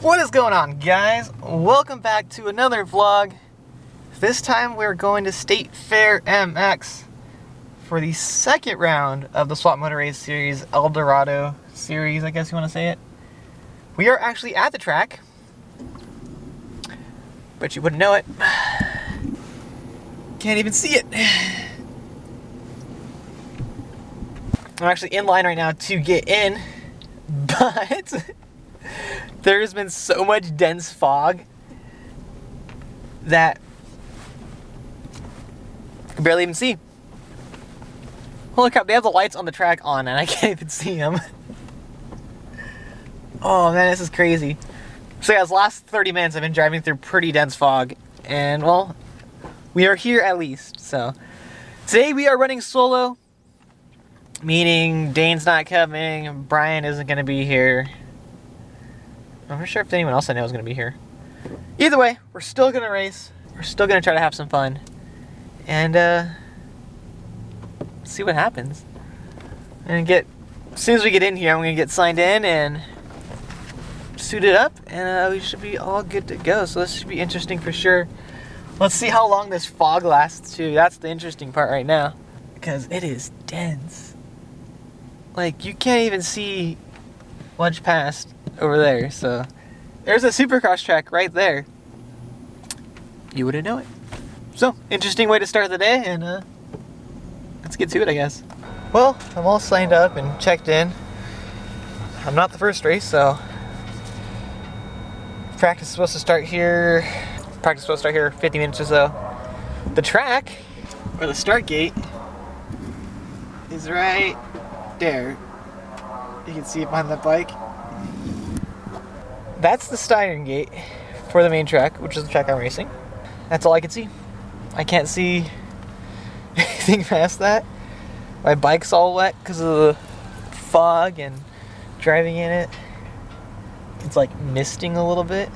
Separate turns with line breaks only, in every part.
What is going on, guys? Welcome back to another vlog. This time we're going to State Fair MX for the second round of the Swap Motor Race Series El Dorado Series, I guess you want to say it. We are actually at the track, but you wouldn't know it. Can't even see it. I'm actually in line right now to get in, but there's been so much dense fog that I can barely even see. Holy crap, they have the lights on the track on and I can't even see them. Oh man, this is crazy. So yeah, the last 30 minutes I've been driving through pretty dense fog, and well, we are here at least. So today we are running solo, meaning Dane's not coming, Brian isn't going to be here. I'm not sure if anyone else I know is going to be here. Either way, we're still going to race. We're still going to try to have some fun. And, see what happens. And as soon as we get in here, I'm going to get signed in and suited up. And we should be all good to go. So this should be interesting for sure. Let's see how long this fog lasts too. That's the interesting part right now. Because it is dense. Like, you can't even see much past over there. So there's a supercross track right there. You wouldn't know it. So interesting way to start the day, and let's get to it, I guess. Well, I'm all signed up and checked in. I'm not the first race, so practice is supposed to start here. 50 minutes or so. The track, or the start gate, is right there. You can see it behind that bike. That's the Steiner gate for the main track, which is the track I'm racing. That's all I can see. I can't see anything past that. My bike's all wet because of the fog and driving in it. It's like misting a little bit.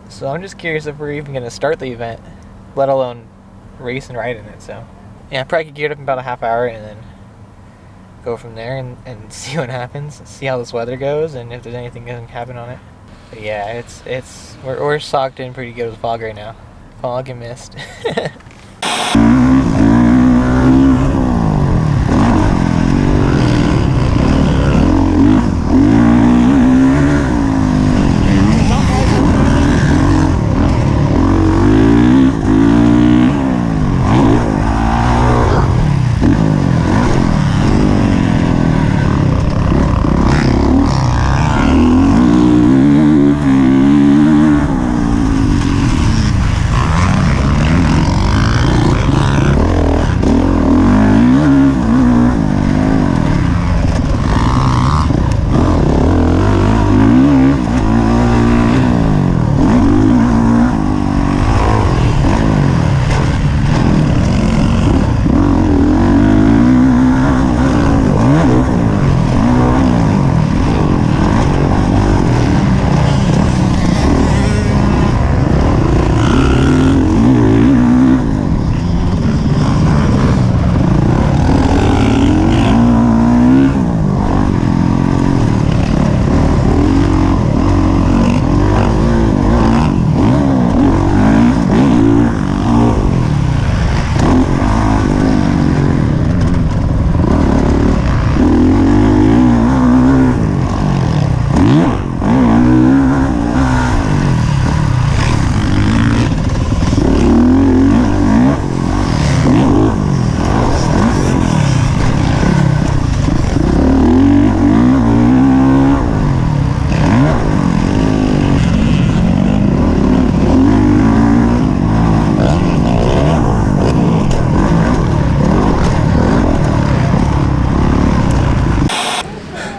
So I'm just curious if we're even going to start the event, let alone race and ride in it. So yeah, probably get geared up in about a half hour and then go from there and see what happens, see how this weather goes, and if there's anything that can happen on it. But yeah, we're socked in pretty good with fog right now. Fog and mist.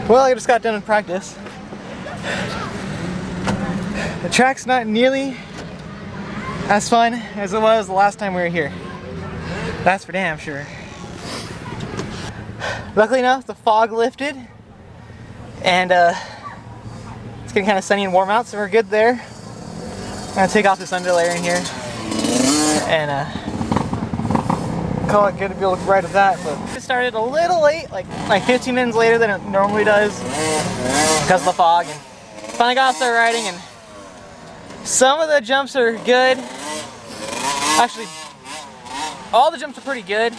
Well, I just got done in practice. The track's not nearly as fun as it was the last time we were here. That's for damn sure. Luckily enough, the fog lifted and it's getting kind of sunny and warm out, so we're good there. I'm gonna take off this underlayer in here and call it good to be able to ride with that. But it started a little late, like 15 minutes later than it normally does because of the fog, and finally got to start riding, and some of the jumps are good. Actually, all the jumps are pretty good.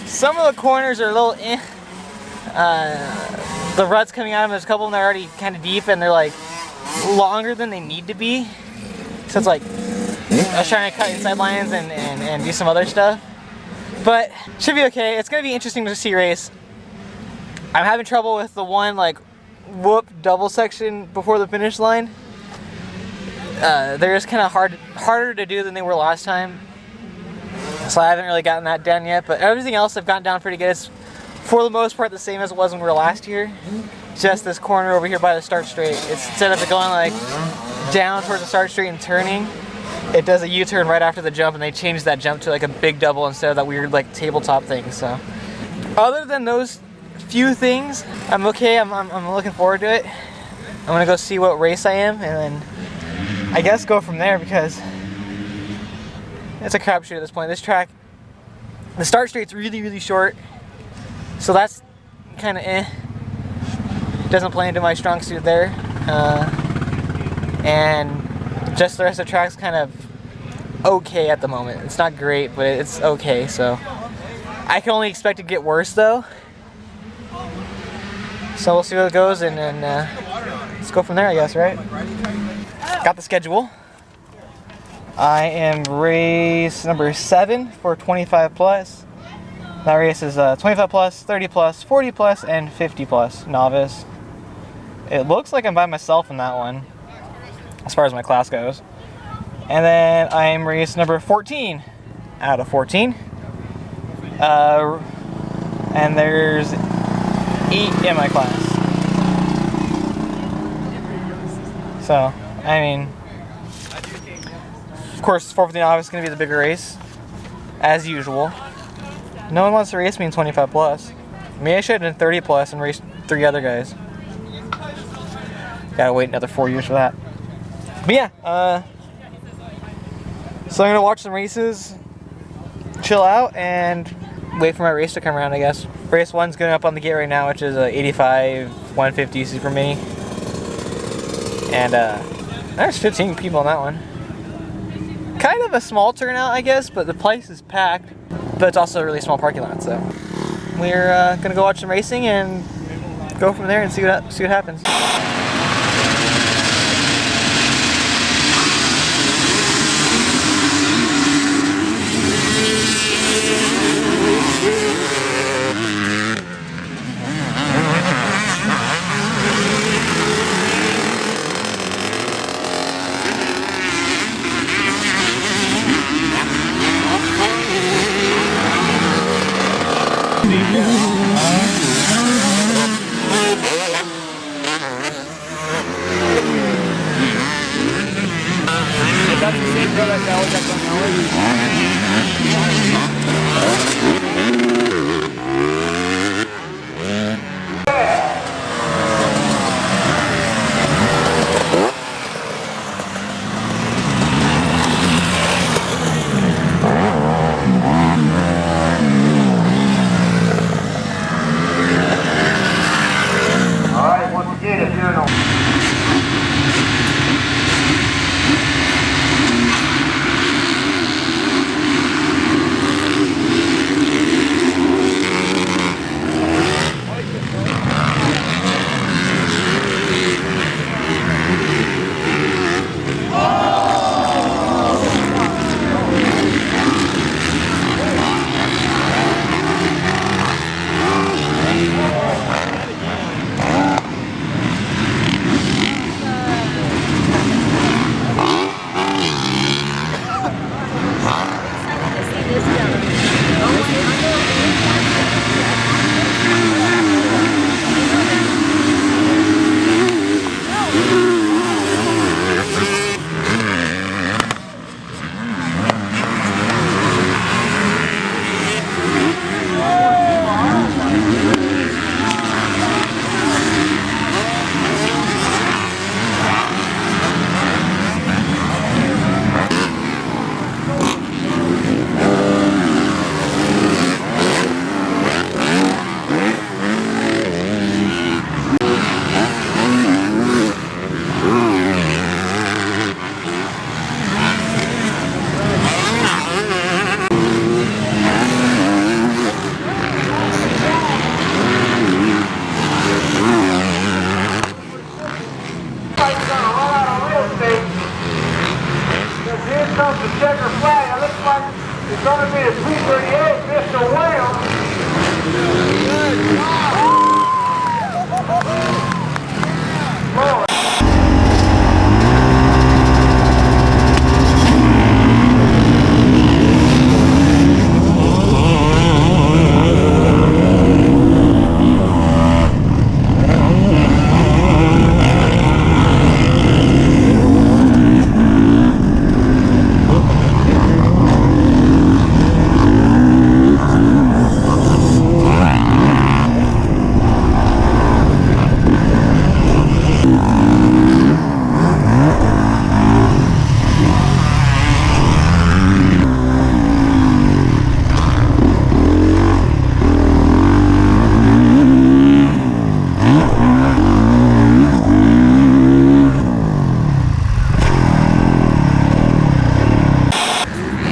Some of the corners are a little eh. The ruts coming out of them, there's a couple of them that are already kind of deep and they're like longer than they need to be. So it's like I was trying to cut inside lines and do some other stuff. But should be okay. It's gonna be interesting to see race. I'm having trouble with the one like whoop double section before the finish line. They're just kind of harder to do than they were last time. So I haven't really gotten that done yet, but everything else I've gotten down pretty good. It's for the most part the same as it was when we were last year. Just this corner over here by the start straight. It's instead of it going like down towards the start straight and turning, it does a U-turn right after the jump, and they changed that jump to like a big double instead of that weird like tabletop thing. So other than those few things, I'm okay. I'm looking forward to it. I'm gonna go see what race I am, and then I guess go from there, because it's a crapshoot at this point. This track, the start straight's really short, so that's kind of eh. Doesn't play into my strong suit there, and just the rest of the track's kind of okay at the moment. It's not great, but it's okay. So I can only expect it to get worse though. So we'll see how it goes, and then let's go from there, I guess, right? Got the schedule. I am race number 7 for 25 plus. That race is 25 plus, 30 plus, 40 plus, and 50 plus novice. It looks like I'm by myself in that one, as far as my class goes. And then I am race number 14 out of 14. And there's 8 in my class. So, I mean, of course, 450 novice is going to be the bigger race, as usual. No one wants to race me in 25 plus. Maybe I should have done 30 plus and raced 3 other guys. Gotta wait another 4 years for that. But yeah, so I'm gonna watch some races, chill out, and wait for my race to come around, I guess. Race 1's going up on the gate right now, which is a 85 150 Super Mini. And there's 15 people on that one. Kind of a small turnout, I guess, but the place is packed. But it's also a really small parking lot, so we're gonna go watch some racing and go from there and see what happens.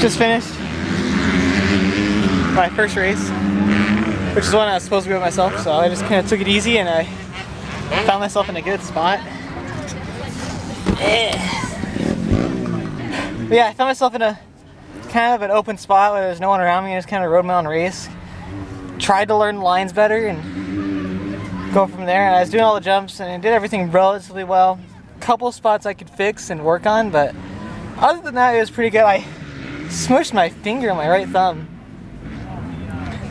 Just finished my first race, which is one I was supposed to be with myself, so I just kind of took it easy and I found myself in a good spot. Yeah, I found myself in a kind of an open spot where there's no one around me. I just kind of rode my own race. Tried to learn the lines better and go from there. And I was doing all the jumps and I did everything relatively well. Couple spots I could fix and work on, but other than that, it was pretty good. I smushed my finger on my right thumb.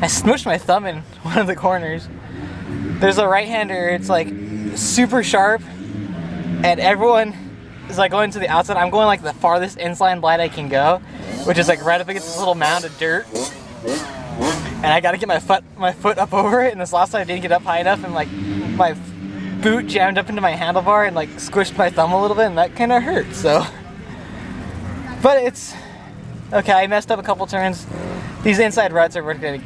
I smushed my thumb in one of the corners. There's a right-hander, it's like super sharp, and everyone is like going to the outside. I'm going like the farthest incline line I can go, which is like right up against this little mound of dirt. And I gotta get my foot up over it, and this last time I didn't get up high enough, and like my boot jammed up into my handlebar and like squished my thumb a little bit, and that kind of hurt, so. But it's okay, I messed up a couple turns. These inside ruts are gonna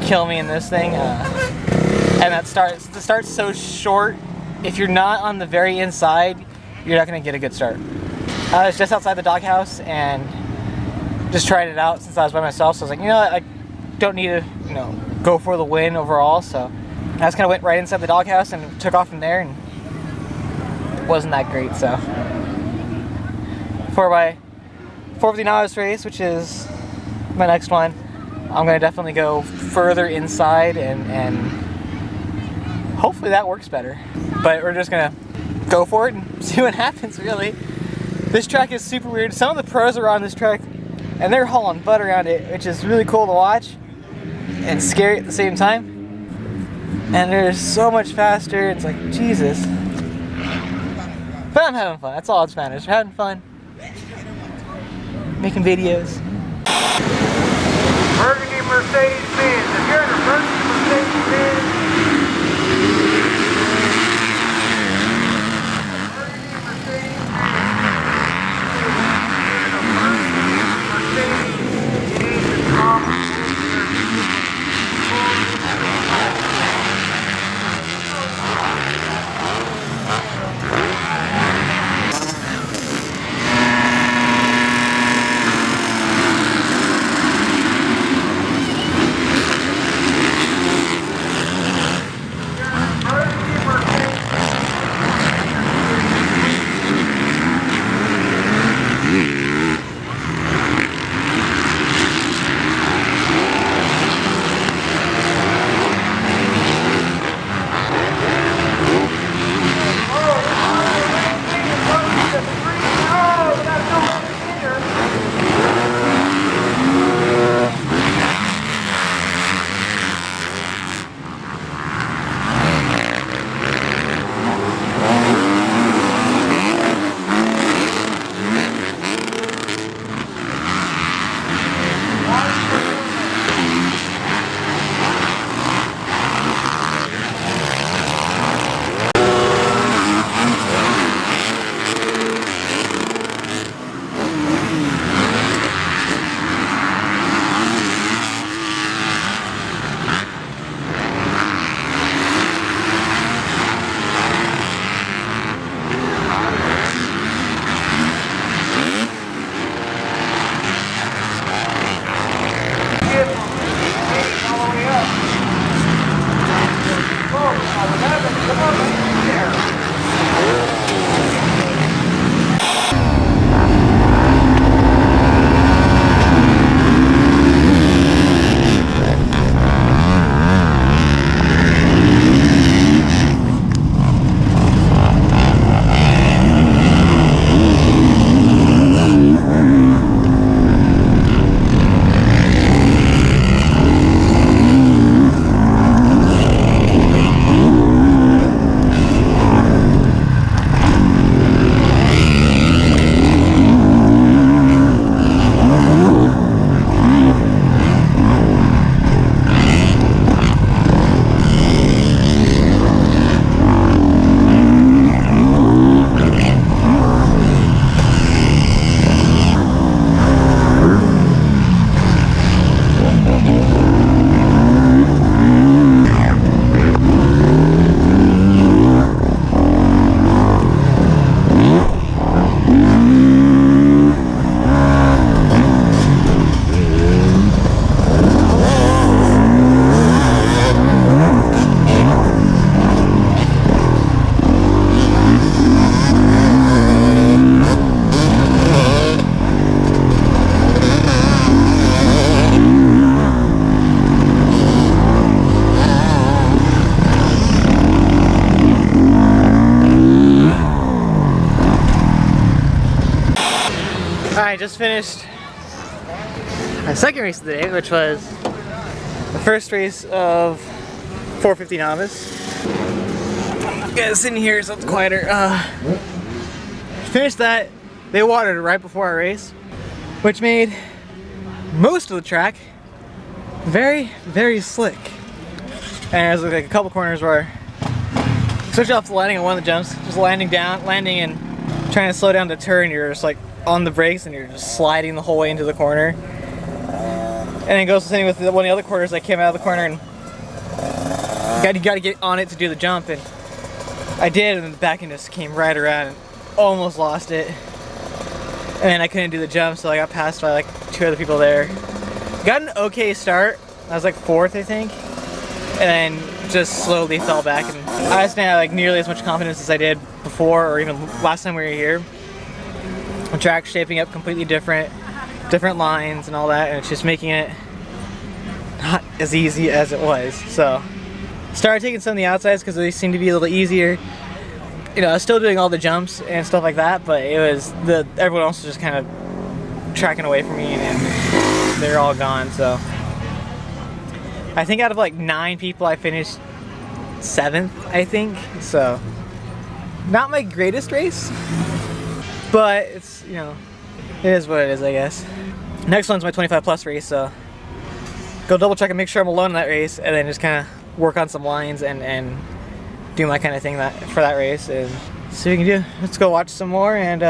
kill me in this thing. And the start's so short, if you're not on the very inside, you're not gonna get a good start. I was just outside the doghouse and just tried it out since I was by myself, so I was like, you know what, I don't need to, you know, go for the win overall, so I just kind of went right inside the doghouse and took off from there, and it wasn't that great, so. For my 450 novice race, which is my next one, I'm gonna definitely go further inside and hopefully that works better. But we're just gonna go for it and see what happens, really. This track is super weird. Some of the pros are on this track and they're hauling butt around it, which is really cool to watch and scary at the same time. And they're so much faster, it's like, Jesus. But I'm having fun, that's all that matters. We're having fun, making videos.
Burgundy Mercedes-Benz. If you're in a Burgundy Mercedes-Benz,
just finished my second race of the day, which was the first race of 450 Novice. Yeah, sitting here so it's quieter. Finished that. They watered right before our race, which made most of the track very, very slick. And there's like a couple corners where, especially off the landing on one of the jumps, just landing and trying to slow down to turn, you're just like on the brakes and you're just sliding the whole way into the corner. And then it goes the same with one of the other corners. I came out of the corner and you got to get on it to do the jump, and I did, and the back end just came right around and almost lost it. And then I couldn't do the jump, so I got passed by like 2 other people there. Got an okay start. I was like 4th, I think, and then just slowly fell back. And I just didn't have like nearly as much confidence as I did before, or even last time we were here. The track's shaping up completely different lines and all that, and it's just making it not as easy as it was. So started taking some of the outsides because they seemed to be a little easier. You know, I was still doing all the jumps and stuff like that, but it was everyone else was just kind of tracking away from me, and they're all gone. So I think out of like 9 people, I finished 7th, I think. So not my greatest race, but it's, you know, it is what it is, I guess. Next one's my 25 plus race, so go double check and make sure I'm alone in that race, and then just kind of work on some lines and do my kind of thing for that race and see what we can do. Let's go watch some more and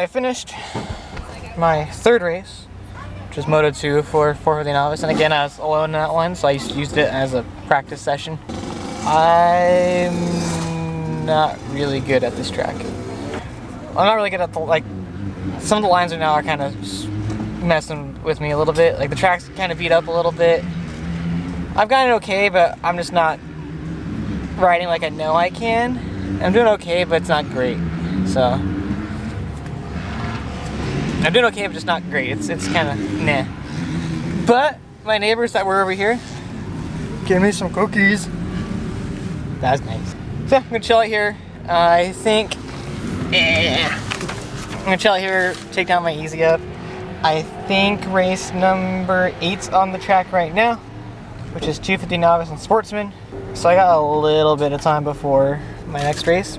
I finished my third race, which was Moto 2 for 450 Novice, and again I was alone in that one, so I used it as a practice session. I'm not really good at this track. I'm not really good at the, like, some of the lines right now are kind of messing with me a little bit. Like the track's kind of beat up a little bit. I've gotten it okay, but I'm just not riding like I know I can. I'm doing okay, but it's not great. So I'm doing okay, but just not great. It's kind of nah. But my neighbors that were over here gave me some cookies. That's nice. So yeah, I'm gonna chill out here. I think I'm gonna chill out here, take down my easy up. I think race number 8's on the track right now, which is 250 Novice and Sportsman. So I got a little bit of time before my next race.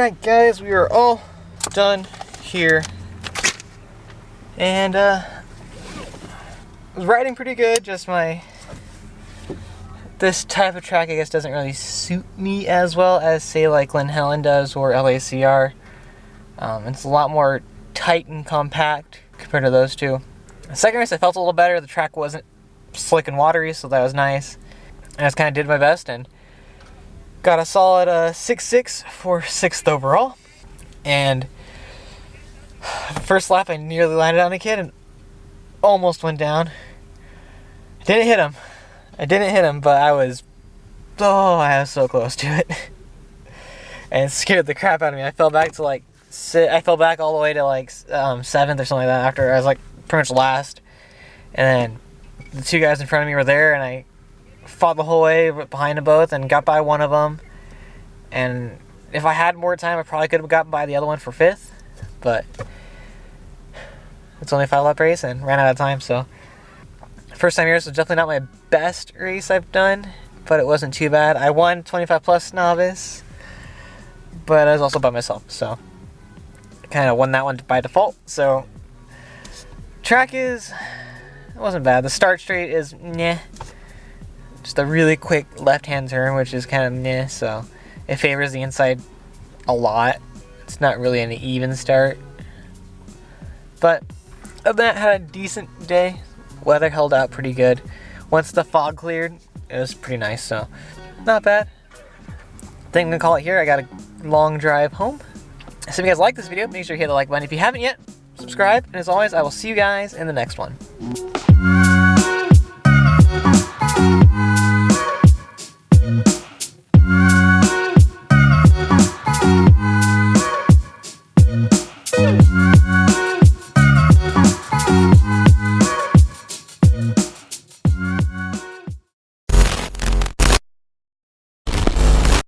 Alright guys, we are all done here. And I was riding pretty good, just this type of track I guess doesn't really suit me as well as say like Glen Helen does or LACR. It's a lot more tight and compact compared to those two. The second race I felt a little better, the track wasn't slick and watery, so that was nice. And I just kind of did my best and got a solid 6.6 for 6th overall. And first lap I nearly landed on a kid and almost went down. I didn't hit him, but I was so close to it. And it scared the crap out of me. I fell back to like I fell back all the way to like 7th or something like that after I was like pretty much last. And then the two guys in front of me were there and I fought the whole way behind them both and got by one of them. And if I had more time, I probably could have gotten by the other one for 5th. But it's only a 5-lap race and ran out of time, so. First time here, so definitely not my best race I've done, but it wasn't too bad. I won 25 plus novice, but I was also by myself, so kind of won that one by default. So track it wasn't bad. The start straight is meh. Just a really quick left-hand turn, which is kind of meh, so it favors the inside a lot. It's not really an even start. But other than that, had a decent day. Weather held out pretty good. Once the fog cleared, it was pretty nice, so not bad. I think I'm gonna call it here. I got a long drive home. So if you guys like this video, make sure you hit the like button. If you haven't yet, subscribe. And as always, I will see you guys in the next one.